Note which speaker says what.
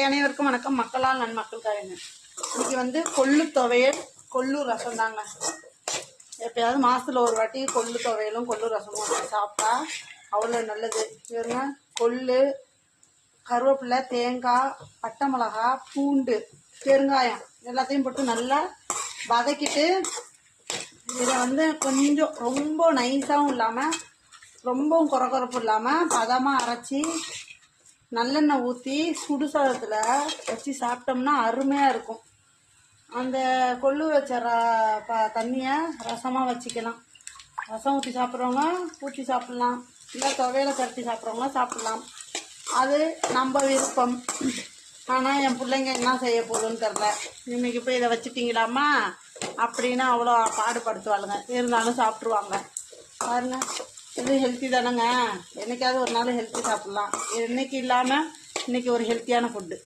Speaker 1: அனைவருக்கும் வணக்கம். மக்களால் நன்மக்களுக்காக. இன்னைக்கு கொள்ளு துவையல், கொள்ளு ரசம் தாங்க. எப்பயாவது மாசத்துல ஒரு வாட்டி கொள்ளு துவையலும் கொள்ளு ரசமும் சாப்பிட்டா அவ்வளோ நல்லது. பாருங்க, கொள்ளு, கருவேப்பிலை, தேங்காய், பட்டை மிளகா, பூண்டு, பெருங்காயம் எல்லாத்தையும் போட்டு நல்லா வதக்கிட்டு இதை கொஞ்சம் ரொம்ப நைஸாகவும் இல்லாமல் ரொம்பவும் குறகுறப்பு இல்லாமல் பதமாக அரைச்சி நல்லெண்ணெய் ஊற்றி சுடுசாதத்தில் வச்சு சாப்பிட்டோம்னா அருமையாக இருக்கும். அந்த கொள்ளு வச்ச தண்ணியை ரசமாக வச்சுக்கலாம். ரசம் ஊற்றி சாப்பிட்றவங்க ஊற்றி சாப்பிட்லாம், இல்லை துவையில கரைச்சி சாப்பிட்றவங்க சாப்பிட்லாம். அது நம்ம விருப்பம். ஆனால் என் பிள்ளைங்க என்ன செய்ய போகுதுன்னு தெரில. இன்றைக்கி போய் இதை வச்சுட்டிங்களாம்மா அப்படின்னு அவ்வளோ பாடுபடுத்துவாளுங்க. இருந்தாலும் சாப்பிட்ருவாங்க. பாருங்க, இது ஹெல்த்தி தானேங்க. என்னைக்காவது ஒரு நாள் ஹெல்த்தி சாப்பிட்லாம். இன்னைக்கு இல்லாமல் இன்றைக்கி ஒரு ஹெல்த்தியான ஃபுட்டு.